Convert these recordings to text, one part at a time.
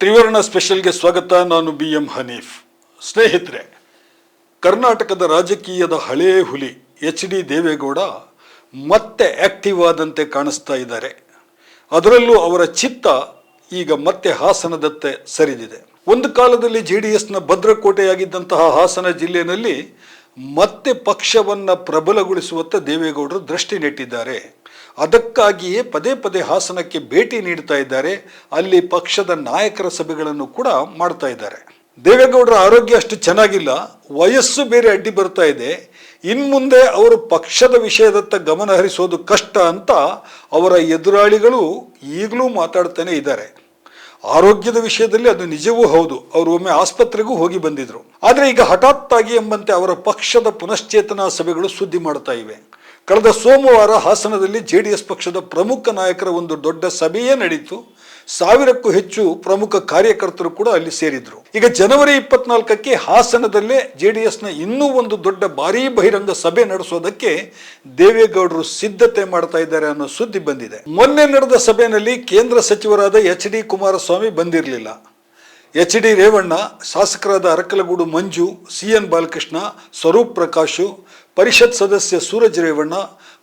ತ್ರಿವರ್ಣ ಸ್ಪೆಷಲ್ಗೆ ಸ್ವಾಗತ. ನಾನು BM ಹನೀಫ್. ಸ್ನೇಹಿತರೆ, ಕರ್ನಾಟಕದ ರಾಜಕೀಯದ ಹಳೇ ಹುಲಿ HD ದೇವೇಗೌಡ ಮತ್ತೆ ಆಕ್ಟಿವ್ ಆದಂತೆ ಕಾಣಿಸ್ತಾ ಇದ್ದಾರೆ. ಅದರಲ್ಲೂ ಅವರ ಚಿತ್ತ ಈಗ ಮತ್ತೆ ಹಾಸನದತ್ತೆ ಸರಿದಿದೆ. ಒಂದು ಕಾಲದಲ್ಲಿ JDSನ ಭದ್ರಕೋಟೆಯಾಗಿದ್ದಂತಹ ಹಾಸನ ಜಿಲ್ಲೆಯಲ್ಲಿ ಮತ್ತೆ ಪಕ್ಷವನ್ನ ಪ್ರಬಲಗೊಳಿಸುವತ್ತ ದೇವೇಗೌಡರು ದೃಷ್ಟಿ ನೆಟ್ಟಿದ್ದಾರೆ. ಅದಕ್ಕಾಗಿಯೇ ಪದೇ ಪದೇ ಹಾಸನಕ್ಕೆ ಭೇಟಿ ನೀಡ್ತಾ ಇದ್ದಾರೆ. ಅಲ್ಲಿ ಪಕ್ಷದ ನಾಯಕರ ಸಭೆಗಳನ್ನು ಕೂಡ ಮಾಡ್ತಾ ಇದ್ದಾರೆ. ದೇವೇಗೌಡರ ಆರೋಗ್ಯ ಅಷ್ಟು ಚೆನ್ನಾಗಿಲ್ಲ, ವಯಸ್ಸು ಬೇರೆ ಅಡ್ಡಿ ಬರ್ತಾ ಇದೆ. ಇನ್ಮುಂದೆ ಅವರು ಪಕ್ಷದ ವಿಷಯದತ್ತ ಗಮನ ಹರಿಸೋದು ಕಷ್ಟ ಅಂತ ಅವರ ಎದುರಾಳಿಗಳು ಈಗಲೂ ಮಾತಾಡ್ತಾನೆ ಇದ್ದಾರೆ. ಆರೋಗ್ಯದ ವಿಷಯದಲ್ಲಿ ಅದು ನಿಜವೂ ಹೌದು. ಅವರು ಒಮ್ಮೆ ಆಸ್ಪತ್ರೆಗೂ ಹೋಗಿ ಬಂದಿದ್ರು. ಆದರೆ ಈಗ ಹಠಾತ್ತಾಗಿ ಎಂಬಂತೆ ಅವರ ಪಕ್ಷದ ಪುನಶ್ಚೇತನಾ ಸಭೆಗಳು ಸುದ್ದಿ ಮಾಡ್ತಾ ಇವೆ. ಕಳೆದ ಸೋಮವಾರ ಹಾಸನದಲ್ಲಿ JDS ಪಕ್ಷದ ಪ್ರಮುಖ ನಾಯಕರ ಒಂದು ದೊಡ್ಡ ಸಭೆಯೇ ನಡೀತು. 1000ಕ್ಕೂ ಹೆಚ್ಚು ಪ್ರಮುಖ ಕಾರ್ಯಕರ್ತರು ಕೂಡ ಅಲ್ಲಿ ಸೇರಿದ್ರು. ಈಗ ಜನವರಿ 24ಕ್ಕೆ ಹಾಸನದಲ್ಲೇ JDSನ ಇನ್ನೂ ಒಂದು ದೊಡ್ಡ ಭಾರೀ ಬಹಿರಂಗ ಸಭೆ ನಡೆಸೋದಕ್ಕೆ ದೇವೇಗೌಡರು ಸಿದ್ಧತೆ ಮಾಡ್ತಾ ಇದ್ದಾರೆ ಅನ್ನೋ ಸುದ್ದಿ ಬಂದಿದೆ. ಮೊನ್ನೆ ನಡೆದ ಸಭೆಯಲ್ಲಿ ಕೇಂದ್ರ ಸಚಿವರಾದ HD ಕುಮಾರಸ್ವಾಮಿ ಬಂದಿರಲಿಲ್ಲ. HD ರೇವಣ್ಣ, ಶಾಸಕರಾದ ಅರಕಲಗೂಡು ಮಂಜು, CN ಬಾಲಕೃಷ್ಣ, ಸ್ವರೂಪ್ ಪ್ರಕಾಶ್, ಪರಿಷತ್ ಸದಸ್ಯ ಸೂರಜ್ ರೇವಣ್ಣ,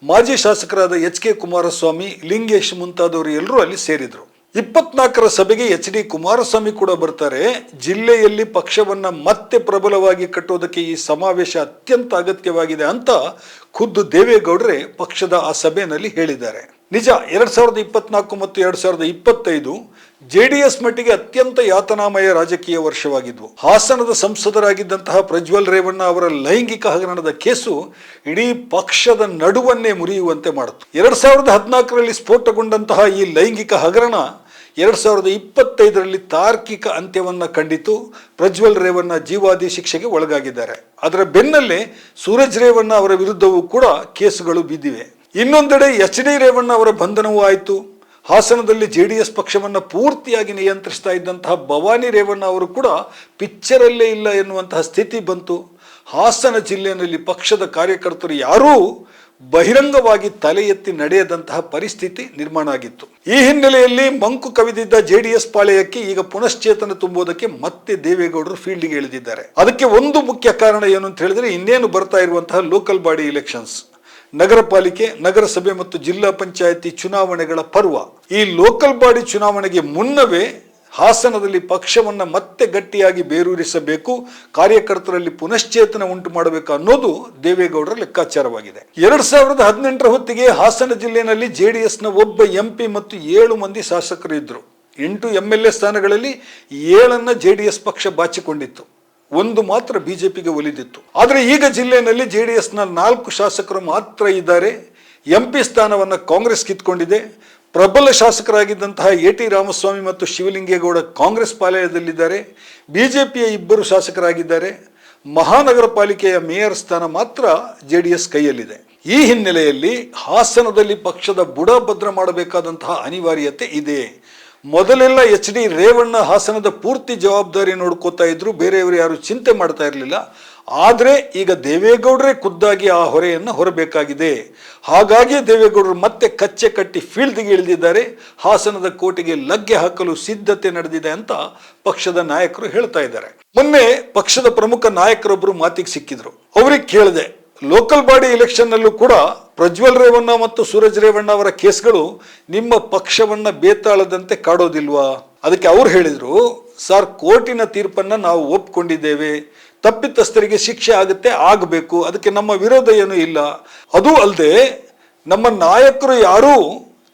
ಮಾಜಿ ಶಾಸಕರಾದ HK ಕುಮಾರಸ್ವಾಮಿ, ಲಿಂಗೇಶ್ ಮುಂತಾದವರು ಎಲ್ಲರೂ ಅಲ್ಲಿ ಸೇರಿದ್ರು. 24ರ ಸಭೆಗೆ HD ಕುಮಾರಸ್ವಾಮಿ ಕೂಡ ಬರ್ತಾರೆ. ಜಿಲ್ಲೆಯಲ್ಲಿ ಪಕ್ಷವನ್ನ ಮತ್ತೆ ಪ್ರಬಲವಾಗಿ ಕಟ್ಟೋದಕ್ಕೆ ಈ ಸಮಾವೇಶ ಅತ್ಯಂತ ಅಗತ್ಯವಾಗಿದೆ ಅಂತ ಖುದ್ದು ದೇವೇಗೌಡರೇ ಪಕ್ಷದ ಆ ಸಭೆಯಲ್ಲಿ ಹೇಳಿದ್ದಾರೆ. ನಿಜ, 2024 ಮತ್ತು 2025 JDS ಮಟ್ಟಿಗೆ ಅತ್ಯಂತ ಯಾತನಾಮಯ ರಾಜಕೀಯ ವರ್ಷವಾಗಿದ್ವು. ಹಾಸನದ ಸಂಸದರಾಗಿದ್ದಂತಹ ಪ್ರಜ್ವಲ್ ರೇವಣ್ಣ ಅವರ ಲೈಂಗಿಕ ಹಗರಣದ ಕೇಸು ಇಡೀ ಪಕ್ಷದ ನಡುವನ್ನೇ ಮುರಿಯುವಂತೆ ಮಾಡಿತು. 2014ರಲ್ಲಿ ಸ್ಫೋಟಗೊಂಡಂತಹ ಈ ಲೈಂಗಿಕ ಹಗರಣ 2025ರಲ್ಲಿ ತಾರ್ಕಿಕ ಅಂತ್ಯವನ್ನ ಕಂಡಿತು. ಪ್ರಜ್ವಲ್ ರೇವಣ್ಣ ಜೀವಾದಿ ಶಿಕ್ಷೆಗೆ ಒಳಗಾಗಿದ್ದಾರೆ. ಅದರ ಬೆನ್ನಲ್ಲೇ ಸೂರಜ್ ರೇವಣ್ಣ ಅವರ ವಿರುದ್ಧವೂ ಕೂಡ ಕೇಸುಗಳು ಬಿದ್ದಿವೆ. ಇನ್ನೊಂದೆಡೆ HD ರೇವಣ್ಣ ಅವರ ಬಂಧನವೂ ಆಯಿತು. ಹಾಸನದಲ್ಲಿ JDS ಪಕ್ಷವನ್ನ ಪೂರ್ತಿಯಾಗಿ ನಿಯಂತ್ರಿಸ್ತಾ ಇದ್ದಂತಹ ಭವಾನಿ ರೇವಣ್ಣ ಅವರು ಕೂಡ ಪಿಕ್ಚರಲ್ಲೇ ಇಲ್ಲ ಎನ್ನುವಂತಹ ಸ್ಥಿತಿ ಬಂತು. ಹಾಸನ ಜಿಲ್ಲೆಯಲ್ಲಿ ಪಕ್ಷದ ಕಾರ್ಯಕರ್ತರು ಯಾರೂ ಬಹಿರಂಗವಾಗಿ ತಲೆ ಎತ್ತಿ ನಡೆಯದಂತಹ ಪರಿಸ್ಥಿತಿ ನಿರ್ಮಾಣ ಆಗಿತ್ತು. ಈ ಹಿನ್ನೆಲೆಯಲ್ಲಿ ಮಂಕು ಕವಿದಿದ್ದ JDS ಪಾಳೆಯಕ್ಕೆ ಈಗ ಪುನಶ್ಚೇತನ ತುಂಬುವುದಕ್ಕೆ ಮತ್ತೆ ದೇವೇಗೌಡರು ಫೀಲ್ಡ್ಗೆ ಇಳಿದಿದ್ದಾರೆ. ಅದಕ್ಕೆ ಒಂದು ಮುಖ್ಯ ಕಾರಣ ಏನು ಅಂತ ಹೇಳಿದ್ರೆ, ಇನ್ನೇನು ಬರ್ತಾ ಇರುವಂತಹ ಲೋಕಲ್ ಬಾಡಿ ಎಲೆಕ್ಷನ್ಸ್, ನಗರ ಪಾಲಿಕೆ, ನಗರಸಭೆ ಮತ್ತು ಜಿಲ್ಲಾ ಪಂಚಾಯತಿ ಚುನಾವಣೆಗಳ ಪರ್ವ. ಈ ಲೋಕಲ್ ಬಾಡಿ ಚುನಾವಣೆಗೆ ಮುನ್ನವೇ ಹಾಸನದಲ್ಲಿ ಪಕ್ಷವನ್ನ ಮತ್ತೆ ಗಟ್ಟಿಯಾಗಿ ಬೇರೂರಿಸಬೇಕು, ಕಾರ್ಯಕರ್ತರಲ್ಲಿ ಪುನಶ್ಚೇತನ ಉಂಟು ಮಾಡಬೇಕು ಅನ್ನೋದು ದೇವೇಗೌಡರ ಲೆಕ್ಕಾಚಾರವಾಗಿದೆ. 2018ರ ಹೊತ್ತಿಗೆ ಹಾಸನ ಜಿಲ್ಲೆಯಲ್ಲಿ JDSನ ಒಬ್ಬ MP ಮತ್ತು 7 ಮಂದಿ ಶಾಸಕರು ಇದ್ರು. 8 MLA ಸ್ಥಾನಗಳಲ್ಲಿ 7 JDS ಪಕ್ಷ ಬಾಚಿಕೊಂಡಿತ್ತು, 1 ಮಾತ್ರ BJPಗೆ ಒಲಿದಿತ್ತು. ಆದರೆ ಈಗ ಜಿಲ್ಲೆಯಲ್ಲಿ JDSನ 4 ಶಾಸಕರು ಮಾತ್ರ ಇದ್ದಾರೆ. MP ಸ್ಥಾನವನ್ನು ಕಾಂಗ್ರೆಸ್ ಕಿತ್ಕೊಂಡಿದೆ. ಪ್ರಬಲ ಶಾಸಕರಾಗಿದ್ದಂತಹ AT ರಾಮಸ್ವಾಮಿ ಮತ್ತು ಶಿವಲಿಂಗೇಗೌಡ ಕಾಂಗ್ರೆಸ್ ಪಾಳೆಯದಲ್ಲಿದ್ದಾರೆ. BJPಯ 2 ಶಾಸಕರಾಗಿದ್ದಾರೆ. ಮಹಾನಗರ ಪಾಲಿಕೆಯ ಮೇಯರ್ ಸ್ಥಾನ ಮಾತ್ರ JDS ಕೈಯಲ್ಲಿದೆ. ಈ ಹಿನ್ನೆಲೆಯಲ್ಲಿ ಹಾಸನದಲ್ಲಿ ಪಕ್ಷದ ಬುಡ ಭದ್ರ ಮಾಡಬೇಕಾದಂತಹ ಅನಿವಾರ್ಯತೆ ಇದೆ. ಮೊದಲೆಲ್ಲ HD ರೇವಣ್ಣ ಹಾಸನದ ಪೂರ್ತಿ ಜವಾಬ್ದಾರಿ ನೋಡ್ಕೋತಾ ಇದ್ರು, ಬೇರೆಯವರು ಯಾರು ಚಿಂತೆ ಮಾಡ್ತಾ ಇರಲಿಲ್ಲ. ಆದರೆ ಈಗ ದೇವೇಗೌಡರೇ ಖುದ್ದಾಗಿ ಆ ಹೊರೆಯನ್ನು ಹೊರಬೇಕಾಗಿದೆ. ಹಾಗಾಗಿ ದೇವೇಗೌಡರು ಮತ್ತೆ ಕಚ್ಚೆ ಕಟ್ಟಿ ಫೀಲ್ಡ್ಗೆ ಇಳಿದಿದ್ದಾರೆ. ಹಾಸನದ ಕೋಟೆಗೆ ಲಗ್ಗೆ ಹಾಕಲು ಸಿದ್ಧತೆ ನಡೆದಿದೆ ಅಂತ ಪಕ್ಷದ ನಾಯಕರು ಹೇಳ್ತಾ ಇದ್ದಾರೆ. ಮೊನ್ನೆ ಪಕ್ಷದ ಪ್ರಮುಖ ನಾಯಕರೊಬ್ಬರು ಮಾತಿಗೆ ಸಿಕ್ಕಿದ್ರು. ಅವ್ರಿಗೆ ಕೇಳಿದೆ, ಲೋಕಲ್ ಬಾಡಿ ಎಲೆಕ್ಷನ್ ನಲ್ಲೂ ಕೂಡ ಪ್ರಜ್ವಲ್ ರೇವಣ್ಣ ಮತ್ತು ಸೂರಜ್ ರೇವಣ್ಣ ಅವರ ಕೇಸ್ಗಳು ನಿಮ್ಮ ಪಕ್ಷವನ್ನ ಬೇತಾಳದಂತೆ ಕಾಡೋದಿಲ್ವಾ? ಅದಕ್ಕೆ ಅವ್ರು ಹೇಳಿದ್ರು, ಸರ್, ಕೋರ್ಟಿನ ತೀರ್ಪನ್ನ ನಾವು ಒಪ್ಕೊಂಡಿದ್ದೇವೆ, ತಪ್ಪಿತಸ್ಥರಿಗೆ ಶಿಕ್ಷೆ ಆಗುತ್ತೆ, ಆಗಬೇಕು, ಅದಕ್ಕೆ ನಮ್ಮ ವಿರೋಧ ಏನೂ ಇಲ್ಲ. ಅದೂ ಅಲ್ಲದೆ ನಮ್ಮ ನಾಯಕರು ಯಾರೂ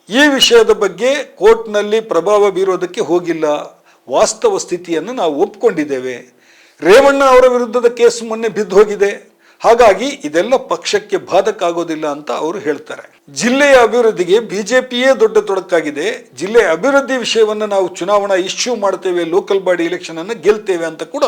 ಈ ವಿಷಯದ ಬಗ್ಗೆ ಕೋರ್ಟ್ನಲ್ಲಿ ಪ್ರಭಾವ ಬೀರೋದಕ್ಕೆ ಹೋಗಿಲ್ಲ. ವಾಸ್ತವ ಸ್ಥಿತಿಯನ್ನು ನಾವು ಒಪ್ಕೊಂಡಿದ್ದೇವೆ. ರೇವಣ್ಣ ಅವರ ವಿರುದ್ಧದ ಕೇಸ್ ಮೊನ್ನೆ ಬಿದ್ದು ಹೋಗಿದೆ. ಹಾಗಾಗಿ ಇದೆಲ್ಲ ಪಕ್ಷಕ್ಕೆ ಬಾಧಕ ಆಗೋದಿಲ್ಲ ಅಂತ ಅವರು ಹೇಳ್ತಾರೆ. ಜಿಲ್ಲೆಯ ಅಭಿವೃದ್ಧಿಗೆ BJPಯೇ ದೊಡ್ಡ ತೊಡಕಾಗಿದೆ. ಜಿಲ್ಲೆಯ ಅಭಿವೃದ್ಧಿ ವಿಷಯವನ್ನ ನಾವು ಚುನಾವಣಾ ಇಶ್ಯೂ ಮಾಡ್ತೇವೆ, ಲೋಕಲ್ ಬಾಡಿ ಎಲೆಕ್ಷನ್ ಅನ್ನು ಗೆಲ್ತೇವೆ ಅಂತ ಕೂಡ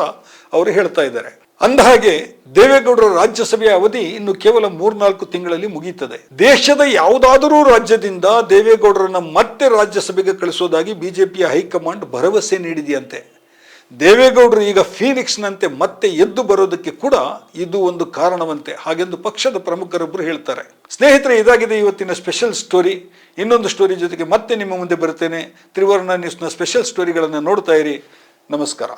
ಅವರು ಹೇಳ್ತಾ ಇದ್ದಾರೆ. ಅಂದಹಾಗೆ ದೇವೇಗೌಡರ ರಾಜ್ಯಸಭೆಯ ಅವಧಿ ಇನ್ನು ಕೇವಲ 3-4 ತಿಂಗಳಲ್ಲಿ ಮುಗಿಯುತ್ತದೆ. ದೇಶದ ಯಾವುದಾದರೂ ರಾಜ್ಯದಿಂದ ದೇವೇಗೌಡರನ್ನ ಮತ್ತೆ ರಾಜ್ಯಸಭೆಗೆ ಕಳಿಸೋದಾಗಿ BJPಯ ಹೈಕಮಾಂಡ್ ಭರವಸೆ ನೀಡಿದೆಯಂತೆ. ದೇವೇಗೌಡರು ಈಗ ಫೀನಿಕ್ಸ್ನಂತೆ ಮತ್ತೆ ಎದ್ದು ಬರೋದಕ್ಕೆ ಕೂಡ ಇದು ಒಂದು ಕಾರಣವಂತೆ ಹಾಗೆಂದು ಪಕ್ಷದ ಪ್ರಮುಖರೊಬ್ಬರು ಹೇಳ್ತಾರೆ. ಸ್ನೇಹಿತರೆ, ಇದಾಗಿದೆ ಇವತ್ತಿನ ಸ್ಪೆಷಲ್ ಸ್ಟೋರಿ. ಇನ್ನೊಂದು ಸ್ಟೋರಿ ಜೊತೆಗೆ ಮತ್ತೆ ನಿಮ್ಮ ಮುಂದೆ ಬರ್ತೇನೆ. ತ್ರಿವರ್ಣ ನ್ಯೂಸ್ನ ಸ್ಪೆಷಲ್ ಸ್ಟೋರಿಗಳನ್ನು ನೋಡ್ತಾ ಇರಿ. ನಮಸ್ಕಾರ.